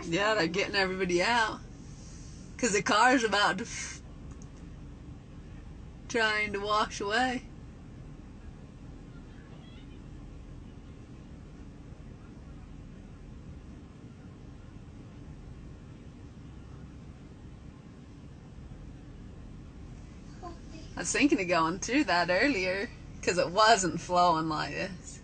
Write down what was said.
Yeah, they're getting everybody out. Because the car's about to... trying to wash away. I was thinking of going through that earlier, because it wasn't flowing like this.